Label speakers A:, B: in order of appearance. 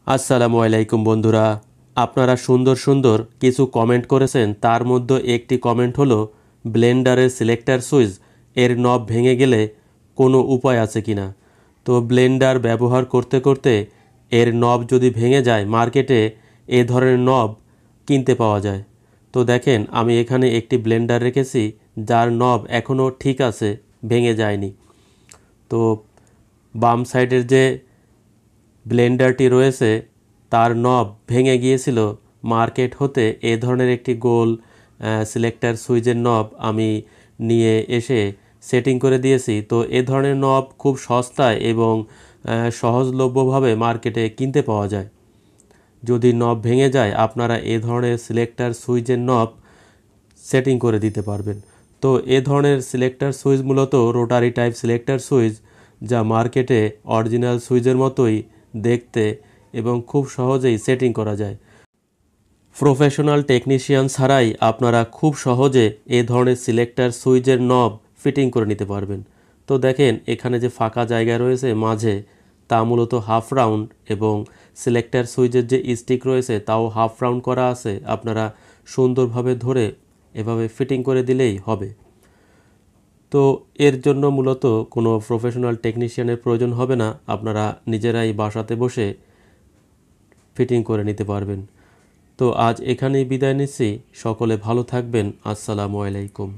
A: আসসালামু আলাইকুম বন্ধুরা, আপনারা সুন্দর সুন্দর কিছু কমেন্ট করেছেন। তার মধ্যে একটি কমেন্ট হলো ব্লেন্ডারের সিলেক্টর সুইচ এর নব ভেঙে গেলে কোনো উপায় আছে কিনা। তো ব্লেন্ডার ব্যবহার করতে করতে এর নব যদি ভেঙে যায়, মার্কেটে এ ধরনের নব কিনতে পাওয়া যায়। তো দেখেন, আমি এখানে একটি ব্লেন্ডার রেখেছি যার নব এখনও ঠিক আছে, ভেঙে যায়নি। তো বাম সাইডের যে ব্লেন্ডারটি রয়েছে তার নব ভেঙে গিয়েছিল। মার্কেট হতে এ ধরনের একটি গোল সিলেক্টর সুইচের নব আমি নিয়ে এসে সেটিং করে দিয়েছি। তো এ ধরনের নব খুব সস্তায় এবং সহজলভ্যভাবে মার্কেটে কিনতে পাওয়া যায়। যদি নব ভেঙে যায়, আপনারা এ ধরনের সিলেক্টর সুইচের নব সেটিং করে দিতে পারবেন। তো এ ধরনের সিলেক্টর সুইচ মূলত রোটারি টাইপ সিলেক্টর সুইচ, যা মার্কেটে অরিজিনাল সুইচের মতোই দেখতে এবং খুব সহজেই সেটিং করা যায়। প্রফেশনাল টেকনিশিয়ান ছাড়াই আপনারা খুব সহজে এ ধরনের সিলেক্টর সুইচের নব ফিটিং করে নিতে পারবেন। তো দেখেন, এখানে যে ফাঁকা জায়গা রয়েছে মাঝে, তা মূলত হাফ রাউন্ড, এবং সিলেক্টর সুইচের যে স্টিক রয়েছে তাও হাফ রাউন্ড করা আছে। আপনারা সুন্দরভাবে ধরে এভাবে ফিটিং করে দিলেই হবে। তো এর জন্য মূলত কোনো প্রফেশনাল টেকনিশিয়ানের প্রয়োজন হবে না, আপনারা নিজেরাই বাসাতে বসে ফিটিং করে নিতে পারবেন। তো আজ এখানেই বিদায় নিচ্ছি। সকলে ভালো থাকবেন। আসসালামু আলাইকুম।